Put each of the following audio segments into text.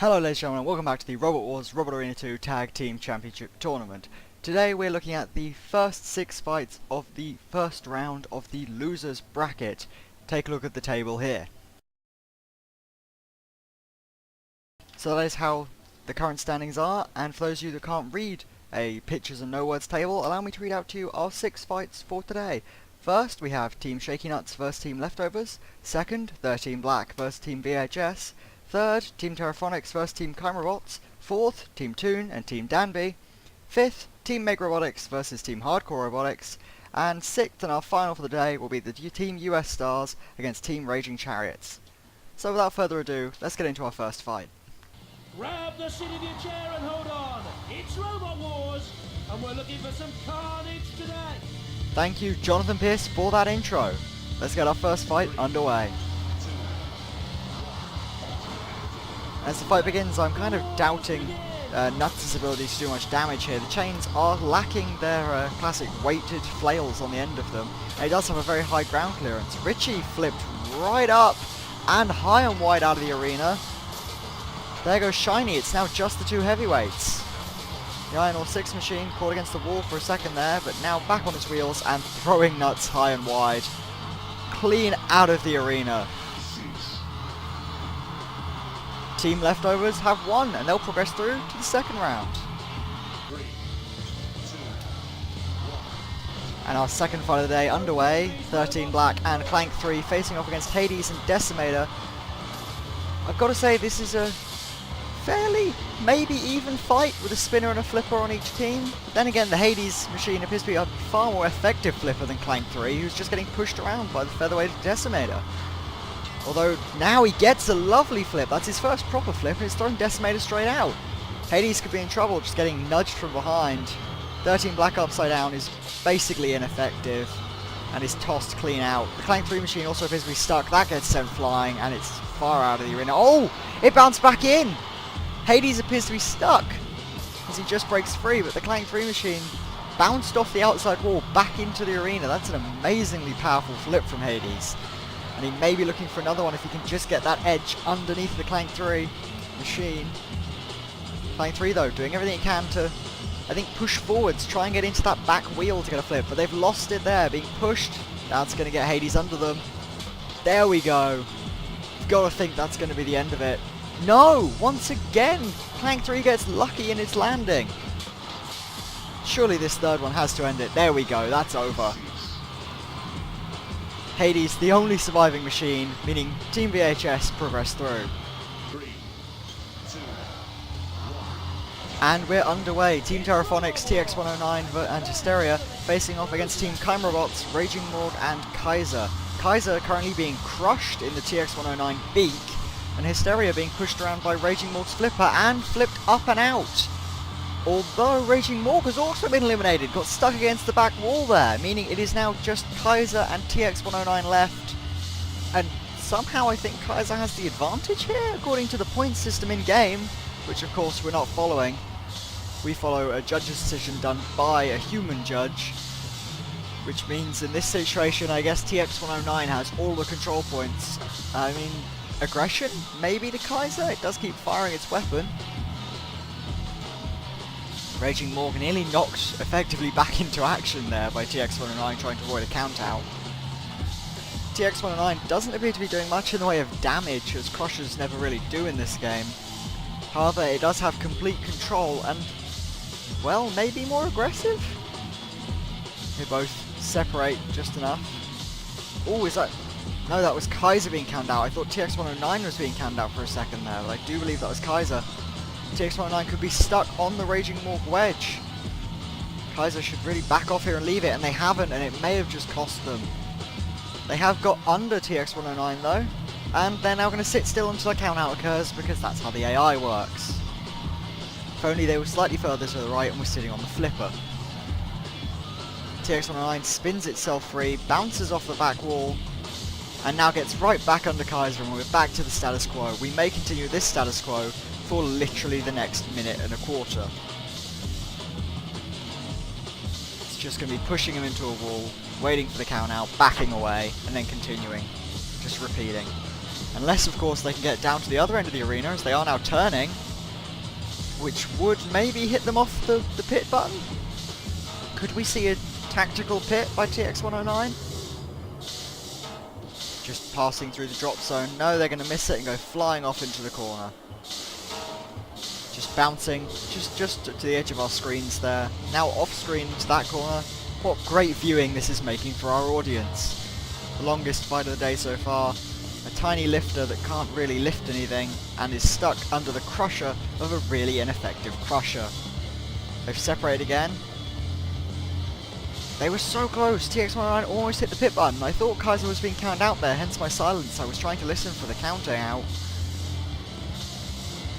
Hello ladies and gentlemen, and welcome back to the Robot Wars Robot Arena 2 Tag Team Championship Tournament. Today we're looking at the first 6 fights of the first round of the losers bracket. Take a look at the table here. So that is how the current standings are, and for those of you that can't read a pictures and no words table, allow me to read out to you our 6 fights for today. First we have Team Shaky Nuts vs Team Leftovers, second Team Black vs Team VHS, third, Team Terraphonics vs Team Chimerobots. Fourth, Team Toon and Team Danby. Fifth, Team Meg Robotics vs Team Hardcore Robotics. And sixth, and our final for the day, will be the Team US Stars against Team Raging Chariots. So without further ado, let's get into our first fight. Grab the seat of your chair and hold on. It's Robot Wars, and we're looking for some carnage today. Thank you, Jonathan Pierce, for that intro. Let's get our first fight underway. As the fight begins, I'm kind of doubting Nuts' ability to do much damage here. The chains are lacking their classic weighted flails on the end of them. And he does have a very high ground clearance. Richie flipped right up and high and wide out of the arena. There goes Shiny. It's now just the two heavyweights. The Iron Ore 6 machine caught against the wall for a second there, but now back on its wheels and throwing Nuts high and wide. Clean out of the arena. Team Leftovers have won, and they'll progress through to the second round. 3, 2, 1. And our second fight of the day underway. 13 Black and Clank 3 facing off against Hades and Decimator. I've got to say, this is a fairly, maybe even fight with a spinner and a flipper on each team. Then again, the Hades machine appears to be a far more effective flipper than Clank 3, who's just getting pushed around by the featherweight Decimator. Although now he gets a lovely flip. That's his first proper flip, and it's throwing Decimator straight out. Hades could be in trouble, just getting nudged from behind. 13 Black upside down is basically ineffective and is tossed clean out. The Clank 3 machine also appears to be stuck. That gets sent flying, and it's far out of the arena. Oh! It bounced back in! Hades appears to be stuck as he just breaks free, but the Clank 3 machine bounced off the outside wall back into the arena. That's an amazingly powerful flip from Hades. And he may be looking for another one if he can just get that edge underneath the Clank 3 machine. Clank 3 though, doing everything he can to, I think, push forwards, try and get into that back wheel to get a flip, but they've lost it there, being pushed. That's going to get Hades under them. There we go. You've got to think that's going to be the end of it. No! Once again, Clank 3 gets lucky in its landing. Surely this third one has to end it. There we go, that's over. Hades, the only surviving machine, meaning Team VHS progress through. 3, 2, 1. And we're underway. Team Terraphonics, TX109 and Hysteria facing off against Team Chimerobots, Raging Morg and Kaiser. Kaiser currently being crushed in the TX109 beak, and Hysteria being pushed around by Raging Morg's flipper and flipped up and out. Although Raging Morg has also been eliminated, got stuck against the back wall there, meaning it is now just Kaiser and TX109 left. And somehow I think Kaiser has the advantage here, according to the point system in-game, which of course we're not following. We follow a judge's decision done by a human judge, which means in this situation I guess TX109 has all the control points. I mean, aggression? Maybe to Kaiser? It does keep firing its weapon. Raging Morg nearly knocked effectively back into action there by TX109 trying to avoid a count-out. TX109 doesn't appear to be doing much in the way of damage, as crushers never really do in this game. However, it does have complete control and, well, maybe more aggressive? They both separate just enough. Oh, is that... No, that was Kaiser being canned out. I thought TX109 was being canned out for a second there, but I do believe that was Kaiser. TX109 could be stuck on the Raging Morg wedge. Kaiser should really back off here and leave it, and they haven't, and it may have just cost them. They have got under TX109 though, and they're now going to sit still until a count-out occurs, because that's how the AI works. If only they were slightly further to the right and were sitting on the flipper. TX109 spins itself free, bounces off the back wall, and now gets right back under Kaiser, and we're back to the status quo. We may continue this status quo for literally the next minute and a quarter. It's just going to be pushing him into a wall, waiting for the count out, backing away, and then continuing. Just repeating. Unless, of course, they can get down to the other end of the arena, as they are now turning, which would maybe hit them off the pit button. Could we see a tactical pit by TX109? Just passing through the drop zone. No, they're going to miss it and go flying off into the corner. Just bouncing just to the edge of our screens there. Now off screen to that corner. What great viewing this is making for our audience. The longest fight of the day so far. A tiny lifter that can't really lift anything and is stuck under the crusher of a really ineffective crusher. They've separated again. They were so close. TX109 almost hit the pit button. I thought Kaiser was being counted out there, hence my silence. I was trying to listen for the counting out.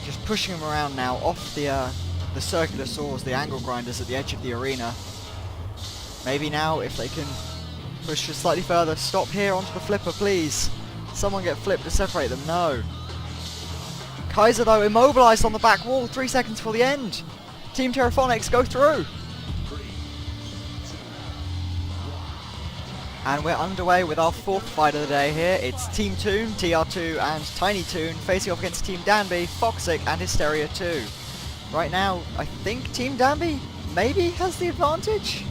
Just pushing them around now off the circular saws, the angle grinders at the edge of the arena. Maybe now, if they can push just slightly further. Stop here onto the flipper, please. Someone get flipped to separate them. No. Kaiser, though, immobilized on the back wall 3 seconds for the end. Team Terraphonics go through. And we're underway with our fourth fight of the day here. It's Team Toon, TR2 and Tiny Toon facing off against Team Danby, Foxic and Hysteria 2. Right now, I think Team Danby maybe has the advantage?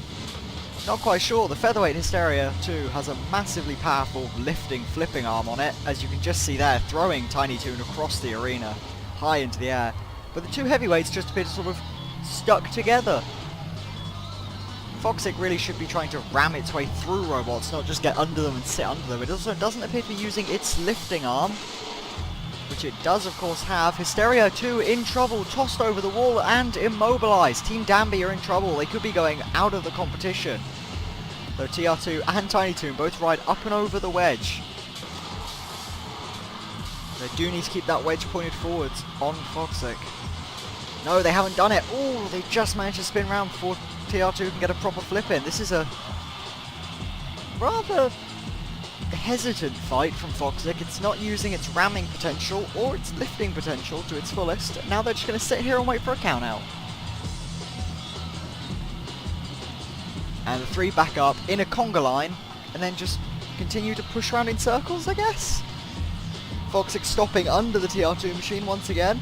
Not quite sure. The featherweight Hysteria 2 has a massively powerful lifting, flipping arm on it, as you can just see there, throwing Tiny Toon across the arena, high into the air. But the two heavyweights just appear to sort of stuck together. Foxic really should be trying to ram its way through robots, not just get under them and sit under them. It also doesn't appear to be using its lifting arm, which it does of course have. Hysteria 2 in trouble, tossed over the wall and immobilized. Team Danby are in trouble. They could be going out of the competition. Though TR2 and Tiny Toon both ride up and over the wedge. They do need to keep that wedge pointed forwards on Foxic. No, they haven't done it. Oh, they just managed to spin round before TR2 can get a proper flip in. This is a rather hesitant fight from Foxic. It's not using its ramming potential or its lifting potential to its fullest. Now they're just going to sit here and wait for a count out. And the three back up in a conga line and then just continue to push around in circles, I guess. Foxic stopping under the TR2 machine once again.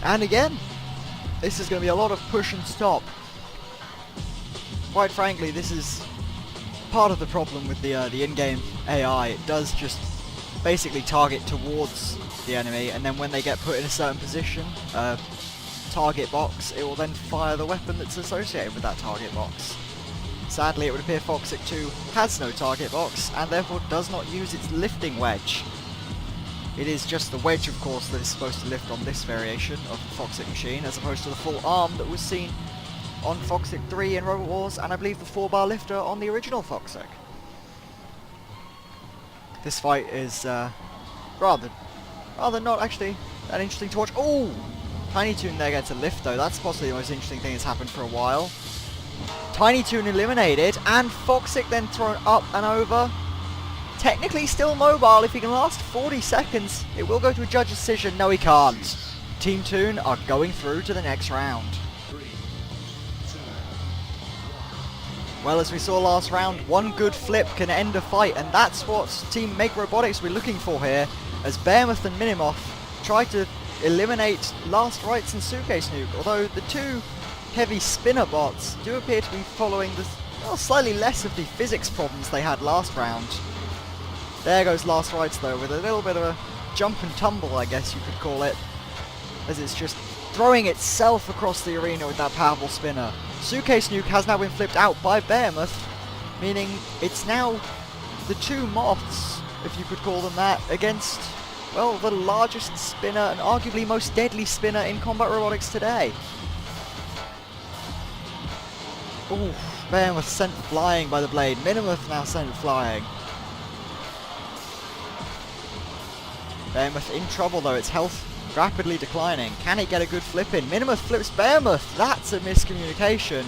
And again. This is going to be a lot of push and stop. Quite frankly, this is part of the problem with the in-game AI. It does just basically target towards the enemy, and then when they get put in a certain position, target box, it will then fire the weapon that's associated with that target box. Sadly, it would appear Foxic 2 has no target box, and therefore does not use its lifting wedge. It is just the wedge, of course, that is supposed to lift on this variation of the Foxic machine, as opposed to the full arm that was seen on Foxic 3 in Robot Wars, and I believe the 4-bar lifter on the original Foxic. This fight is rather not actually that interesting to watch. Oh! Tiny Toon there gets a lift though. That's possibly the most interesting thing that's happened for a while. Tiny Toon eliminated, and Foxic then thrown up and over. Technically still mobile. If he can last 40 seconds, it will go to a judge decision. No, he can't. Team Toon are going through to the next round. Well, as we saw last round, one good flip can end a fight, and that's what Team Make Robotics we're looking for here, as Behemoth and Minimoth try to eliminate Last Rites and Suitcase Nuke, although the two heavy spinner bots do appear to be following the slightly less of the physics problems they had last round. There goes Last Rites though, with a little bit of a jump and tumble, I guess you could call it, as it's just throwing itself across the arena with that powerful spinner. Suitcase Nuke has now been flipped out by Behemoth, meaning it's now the two moths, if you could call them that, against, well, the largest spinner and arguably most deadly spinner in combat robotics today. Ooh, Behemoth sent flying by the blade. Minimoth now sent flying. Behemoth in trouble though, its health rapidly declining. Can it get a good flip in? Minimoth flips Behemoth. That's a miscommunication.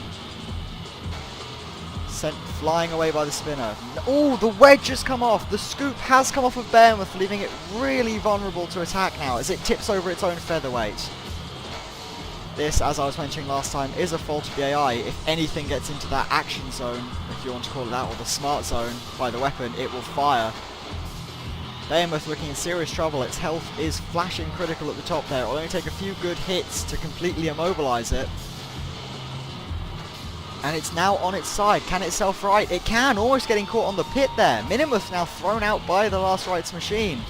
Sent flying away by the spinner. Oh, the wedge has come off. The scoop has come off of Behemoth, leaving it really vulnerable to attack now as it tips over its own featherweight. This, as I was mentioning last time, is a fault of the AI. If anything gets into that action zone, if you want to call it that, or the smart zone by the weapon, it will fire. Behemoth looking in serious trouble. Its health is flashing critical at the top there. It'll only take a few good hits to completely immobilize it. And it's now on its side. Can it self-right? It can, almost getting caught on the pit there. Minimuth now thrown out by the last rights machine.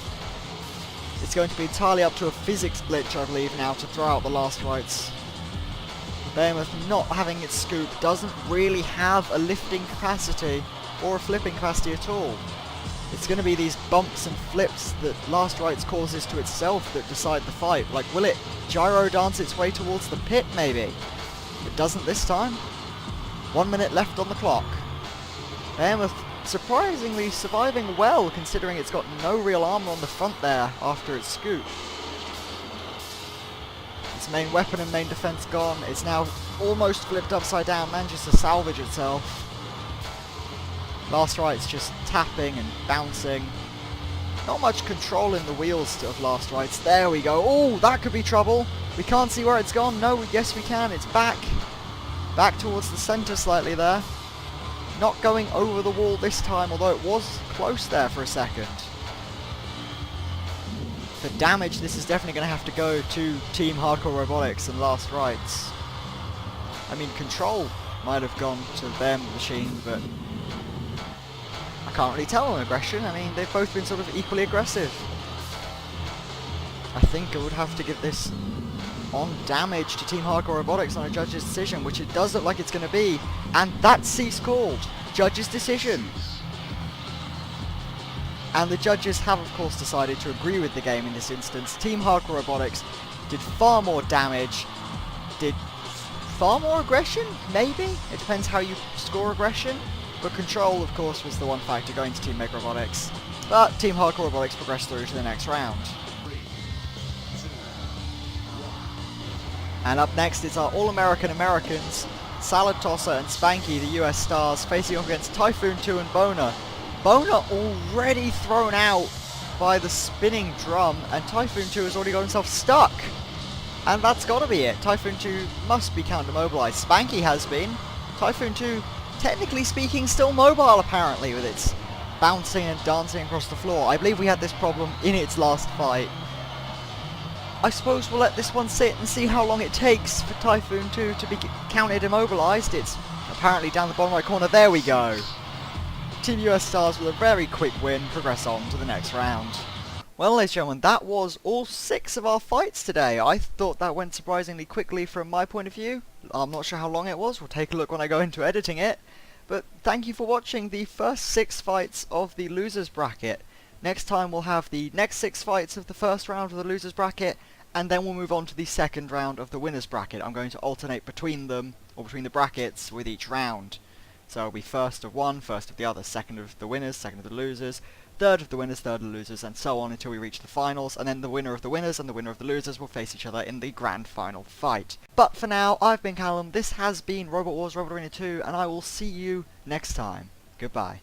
It's going to be entirely up to a physics glitch, I believe, now to throw out the last rights. Behemoth not having its scoop, doesn't really have a lifting capacity or a flipping capacity at all. It's going to be these bumps and flips that last rights causes to itself that decide the fight. Like, will it gyro dance its way towards the pit, maybe? It doesn't this time. 1 minute left on the clock. Behemoth surprisingly surviving well, considering it's got no real armor on the front there after its scoop. Its main weapon and main defense gone. It's now almost flipped upside down, manages to salvage itself. Last Right's just tapping and bouncing. Not much control in the wheels of Last Right's. There we go. Oh, that could be trouble. We can't see where it's gone. No, yes we can. It's back. Back towards the centre slightly there. Not going over the wall this time, although it was close there for a second. For damage, this is definitely going to have to go to Team Hardcore Robotics and Last Rights. I mean, control might have gone to their machine, but I can't really tell on aggression. I mean, they've both been sort of equally aggressive. I think I would have to give this on damage to Team Hardcore Robotics on a judge's decision, which it does look like it's going to be, and that's cease called. Judge's decision. And the judges have of course decided to agree with the game in this instance. Team Hardcore Robotics did far more damage, did far more aggression, maybe? It depends how you score aggression, but control of course was the one factor going to Team Mega Robotics. But Team Hardcore Robotics progressed through to the next round. And up next is our All-American Americans, Salad Tosser and Spanky, the US stars, facing off against Typhoon 2 and Boner. Boner already thrown out by the spinning drum, and Typhoon 2 has already got himself stuck. And that's got to be it. Typhoon 2 must be counter-mobilized. Spanky has been. Typhoon 2, technically speaking, still mobile apparently, with its bouncing and dancing across the floor. I believe we had this problem in its last fight. I suppose we'll let this one sit and see how long it takes for Typhoon 2 to be counted immobilized. It's apparently down the bottom right corner. There we go. Team US Stars with a very quick win progress on to the next round. Well, ladies and gentlemen, that was all 6 of our fights today. I thought that went surprisingly quickly from my point of view. I'm not sure how long it was. We'll take a look when I go into editing it. But thank you for watching the first 6 fights of the losers bracket. Next time we'll have the next 6 fights of the first round of the losers bracket, and then we'll move on to the second round of the winners bracket. I'm going to alternate between them, or between the brackets, with each round. So it'll be first of one, first of the other, second of the winners, second of the losers, third of the winners, third of the losers, and so on until we reach the finals, and then the winner of the winners and the winner of the losers will face each other in the grand final fight. But for now, I've been Callum, this has been Robot Wars Robot Arena 2, and I will see you next time. Goodbye.